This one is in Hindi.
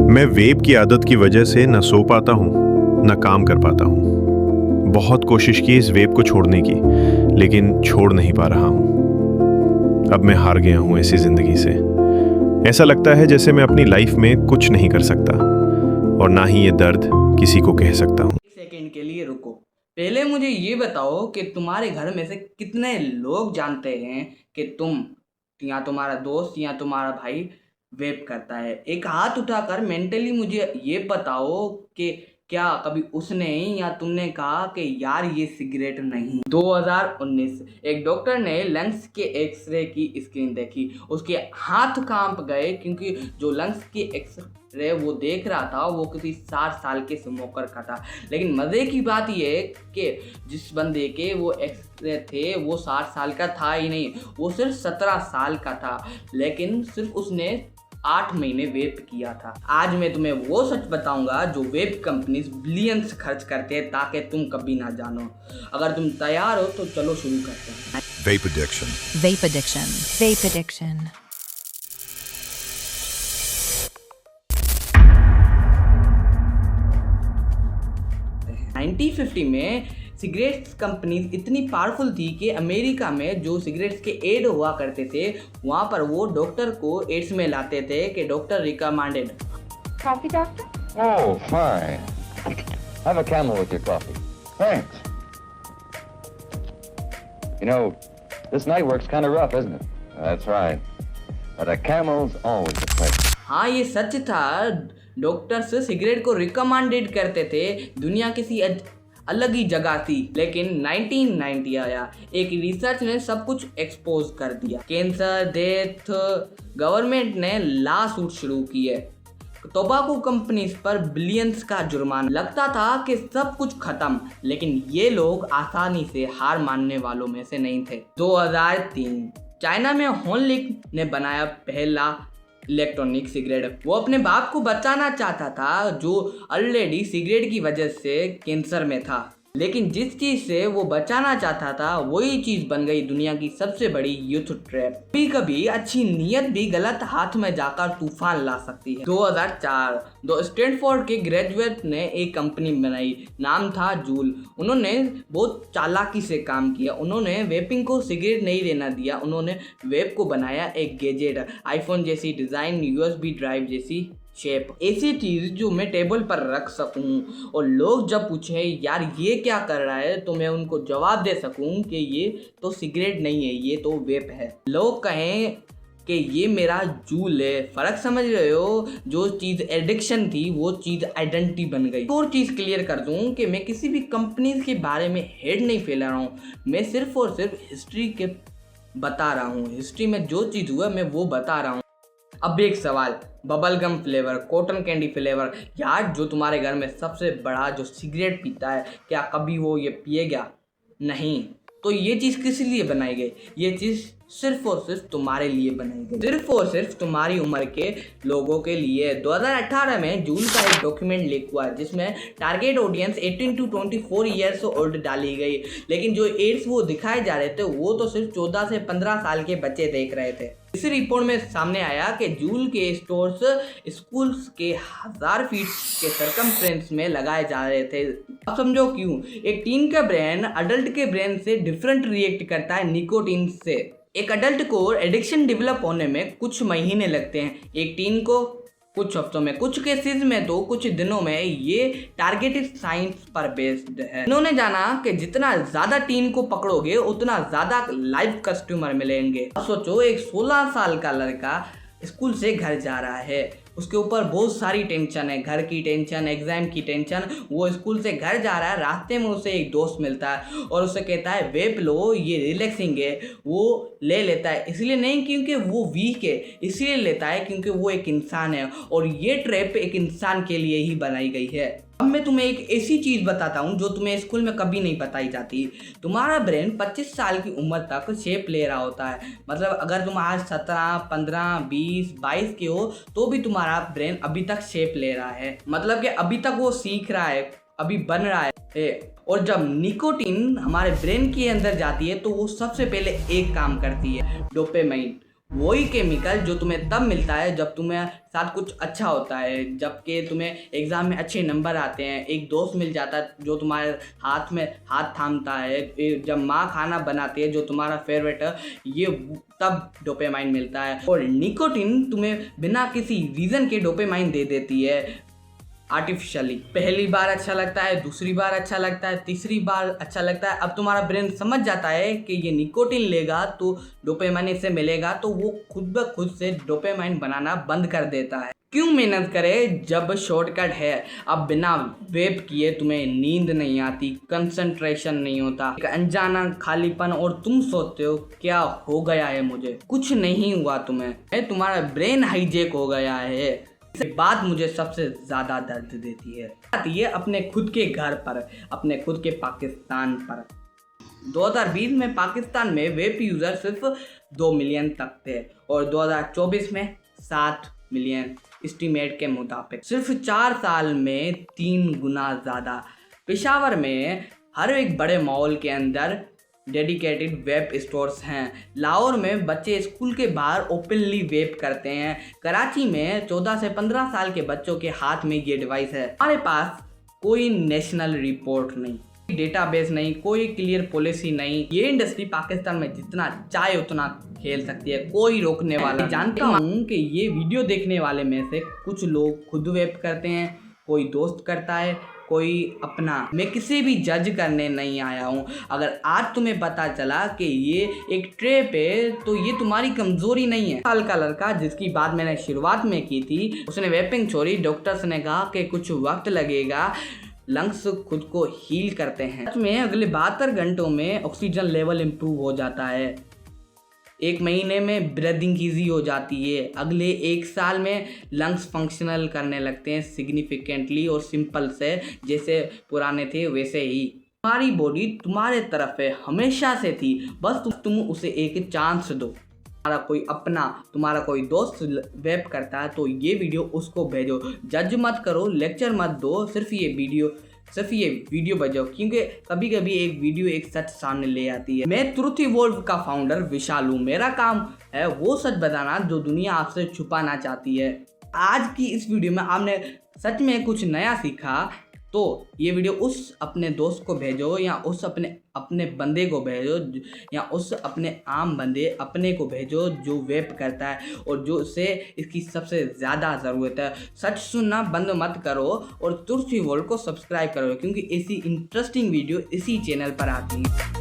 मैं वेप की आदत की वजह से न सो पाता हूँ न काम कर पाता हूँ। बहुत कोशिश की इस वेप को छोड़ने की, लेकिन छोड़ नहीं पा रहा हूँ। अब मैं हार गया हूँ ऐसी जिंदगी से। ऐसा लगता है जैसे मैं अपनी लाइफ में कुछ नहीं कर सकता और ना ही ये दर्द किसी को कह सकता हूँ। एक सेकेंड के लिए रुको। पहले मुझे ये बताओ कि तुम्हारे घर में से कितने लोग जानते हैं कि तुम या तुम्हारा दोस्त या तुम्हारा भाई वेप करता है। एक हाथ उठाकर मेंटली मुझे ये बताओ कि क्या कभी उसने या तुमने कहा कि यार ये सिगरेट नहीं। 2019 एक डॉक्टर ने लंग्स के एक्सरे की स्क्रीन देखी। उसके हाथ कांप गए क्योंकि जो लंग्स की एक्सरे वो देख रहा था वो किसी 60 साल के स्मोकर का था। लेकिन मज़े की बात ये है कि जिस बंदे के वो एक्सरे थे वो 60 साल का था ही नहीं, वो सिर्फ 17 साल का था। लेकिन सिर्फ उसने 8 महीने वेप किया था। आज मैं तुम्हें वो सच बताऊंगा जो वेप कंपनीज बिलियंस खर्च करते हैं ताकि तुम कभी ना जानो। अगर तुम तैयार हो तो चलो शुरू करते हैं। Vape addiction. Vape addiction. Vape addiction. Nineteen 1950 में सिगरेट्स कंपनीज इतनी पावरफुल थी कि अमेरिका में जो सिगरेट्स के एड हुआ करते थे वहाँ पर वो डॉक्टर को एड्स में लाते थे कि doctor recommended. Coffee, doctor? Oh, fine. Have a Camel with your coffee. Thanks. You know, this night work's kind of rough, isn't it? That's right. But a Camel's always a pleasure. हाँ, ये सच था। डॉक्टर्स सिगरेट को रिकमेंडेड करते थे। दुनिया किसी अलग ही जगह थी। लेकिन 1990 आया, एक रिसर्च ने सब कुछ एक्सपोज कर दिया। कैंसर, डेथ, गवर्नमेंट ने लॉ सूट शुरू किए। टोबैको कंपनीज पर बिलियंस का जुर्माना। लगता था कि सब कुछ खत्म, लेकिन ये लोग आसानी से हार मानने वालों में से नहीं थे। 2003 चाइना में हॉनलिक ने बनाया पहला इलेक्ट्रॉनिक सिगरेट। वो अपने बाप को बचाना चाहता था जो ऑलरेडी सिगरेट की वजह से कैंसर में था। लेकिन जिस चीज से वो बचाना चाहता था वही चीज बन गई दुनिया की सबसे बड़ी यूथ ट्रैप। कभी कभी अच्छी नीयत भी गलत हाथ में जाकर तूफान ला सकती है। 2004 दो स्टैनफोर्ड के ग्रेजुएट ने एक कंपनी बनाई, नाम था जूल। उन्होंने बहुत चालाकी से काम किया। उन्होंने वेपिंग को सिगरेट नहीं लेना दिया। उन्होंने वेप को बनाया एक गैजेट, आईफोन जैसी डिजाइन, यूएसबी ड्राइव जैसी शेप, ऐसी चीज जो मैं टेबल पर रख सकूं और लोग जब पूछे यार ये क्या कर रहा है तो मैं उनको जवाब दे सकूं कि ये तो सिगरेट नहीं है, ये तो वेप है। लोग कहें कि ये मेरा जूल है। फर्क समझ रहे हो? जो चीज़ एडिक्शन थी वो चीज़ आइडेंटिटी बन गई। और चीज़ क्लियर कर दूं कि मैं किसी भी कंपनीज के बारे में हेड नहीं फैला रहा हूँ। मैं सिर्फ और सिर्फ हिस्ट्री के बता रहा हूँ। हिस्ट्री में जो चीज़ हुआ मैं वो बता रहा हूँ। अब एक सवाल, bubble gum flavour, cotton candy flavour, यार जो तुम्हारे घर में सबसे बड़ा जो सिगरेट पीता है क्या कभी वो ये पिएगा? नहीं। तो ये चीज़ किस लिए बनाई गई? ये चीज़ सिर्फ और सिर्फ तुम्हारे लिए बनाई गई, सिर्फ और सिर्फ तुम्हारी उम्र के लोगों के लिए। 2018 में जूल का एक डॉक्यूमेंट लीक हुआ जिसमें target audience 18 to 24 years old डाली गई। लेकिन जो एड्स वो दिखाए जा रहे थे वो तो सिर्फ 14 से 15 साल के बच्चे देख रहे थे। इस रिपोर्ट में सामने आया कि जूल के स्टोर्स स्कूल्स के 1000 फीट के सर्कमफ्रेंस में लगाए जा रहे थे। अब समझो क्यों। एक टीन का ब्रेन अडल्ट के ब्रेन से डिफरेंट रिएक्ट करता है निकोटीन से। एक अडल्ट को एडिक्शन डेवलप होने में कुछ महीने लगते हैं, एक टीन को कुछ हफ्तों में, कुछ केसेस में तो कुछ दिनों में। ये टारगेटेड साइंस पर बेस्ड है। इन्होंने जाना कि जितना ज़्यादा टीन को पकड़ोगे उतना ज़्यादा लाइव कस्टमर मिलेंगे। अब सोचो एक 16 साल का लड़का स्कूल से घर जा रहा है, उसके ऊपर बहुत सारी टेंशन है, घर की टेंशन, एग्जाम की टेंशन। वो स्कूल से घर जा रहा है, रास्ते में उसे एक दोस्त मिलता है और उसे कहता है वेप लो, ये रिलैक्सिंग है। वो ले लेता है, इसलिए नहीं क्योंकि वो वीक है, इसलिए लेता है क्योंकि वो एक इंसान है और ये ट्रैप एक इंसान के लिए ही बनाई गई है। अब मैं तुम्हें एक ऐसी चीज़ बताता हूँ जो तुम्हें स्कूल में कभी नहीं बताई जाती। तुम्हारा ब्रेन 25 साल की उम्र तक शेप ले रहा होता है। मतलब अगर तुम आज 17, 15, 20, 22 के हो तो भी तुम्हारा ब्रेन अभी तक शेप ले रहा है। मतलब कि अभी तक वो सीख रहा है, अभी बन रहा है। और जब निकोटीन हमारे ब्रेन के अंदर जाती है तो वो सबसे पहले एक काम करती है, डोपामाइन। वही केमिकल जो तुम्हें तब मिलता है जब तुम्हें साथ कुछ अच्छा होता है, जबकि तुम्हें एग्ज़ाम में अच्छे नंबर आते हैं, एक दोस्त मिल जाता है जो तुम्हारे हाथ में हाथ थामता है, जब माँ खाना बनाती है जो तुम्हारा फेवरेट है, ये तब डोपामाइन मिलता है। और निकोटिन तुम्हें बिना किसी रीज़न के डोपामाइन दे देती है आर्टिफिशियली। पहली बार अच्छा लगता है, दूसरी बार अच्छा लगता है, तीसरी बार अच्छा लगता है। अब तुम्हारा ब्रेन समझ जाता है कि ये निकोटिन लेगा तो डोपामाइन इससे मिलेगा, तो वो खुद ब खुद से डोपामाइन बनाना बंद कर देता है। क्यों मेहनत करे जब शॉर्टकट है। अब बिना वेप किए तुम्हें नींद नहीं आती, कंसंट्रेशन नहीं होता, एक अनजाना खालीपन, और तुम सोचते हो क्या हो गया है मुझे। कुछ नहीं हुआ तुम्हें, तुम्हारा ब्रेन हाईजेक हो गया है। ये बात मुझे सबसे ज़्यादा दर्द देती है। ये अपने खुद के घर पर, अपने खुद के पाकिस्तान पर। 2020 में पाकिस्तान में वेप यूज़र सिर्फ 2 मिलियन तक थे और 2024 में 7 मिलियन एस्टीमेट के मुताबिक। सिर्फ 4 साल में 3 गुना ज़्यादा। पेशावर में हर एक बड़े मॉल के अंदर डेडिकेटेड वेप स्टोर्स हैं। लाहौर में बच्चे स्कूल के बाहर ओपनली वेप करते हैं। कराची में 14 से 15 साल के बच्चों के हाथ में ये डिवाइस है। हमारे पास कोई नेशनल रिपोर्ट नहीं, डेटाबेस नहीं, कोई क्लियर पॉलिसी नहीं। ये इंडस्ट्री पाकिस्तान में जितना चाहे उतना खेल सकती है, कोई रोकने वाला। मैं जानता हूँ कि ये वीडियो देखने वाले में से कुछ लोग खुद वेप करते हैं, कोई दोस्त करता है, कोई अपना। मैं किसी भी जज करने नहीं आया हूँ। अगर आज तुम्हें पता चला कि ये एक ट्रेप है तो ये तुम्हारी कमजोरी नहीं है। साल का लड़का जिसकी बात मैंने शुरुआत में की थी, उसने वेपिंग छोड़ी। डॉक्टर्स ने कहा कि कुछ वक्त लगेगा, लंग्स खुद को हील करते हैं। सच में अगले 72 घंटों में ऑक्सीजन लेवल इम्प्रूव हो जाता है। 1 महीने में ब्रीदिंग ईजी हो जाती है। अगले 1 साल में लंग्स फंक्शनल करने लगते हैं सिग्निफिकेंटली और सिंपल से, जैसे पुराने थे वैसे ही। तुम्हारी बॉडी तुम्हारे तरफ है, हमेशा से थी, बस तुम उसे एक चांस दो। तुम्हारा कोई अपना, तुम्हारा कोई दोस्त वेप करता है तो ये वीडियो उसको भेजो। जज मत करो, लेक्चर मत दो, सिर्फ ये वीडियो बजाओ, क्योंकि कभी कभी एक वीडियो एक सच सामने ले आती है। मैं ट्रुथ इवॉल्व का फाउंडर विशाल हूँ। मेरा काम है वो सच बताना जो दुनिया आपसे छुपाना चाहती है। आज की इस वीडियो में आपने सच में कुछ नया सीखा तो ये वीडियो उस अपने दोस्त को भेजो, या उस अपने बंदे को भेजो, या उस अपने आम बंदे अपने को भेजो जो वेप करता है और जो उसे इसकी सबसे ज़्यादा ज़रूरत है। सच सुनना बंद मत करो और ट्रुथ इवॉल्व को सब्सक्राइब करो, क्योंकि ऐसी इंटरेस्टिंग वीडियो इसी चैनल पर आती है।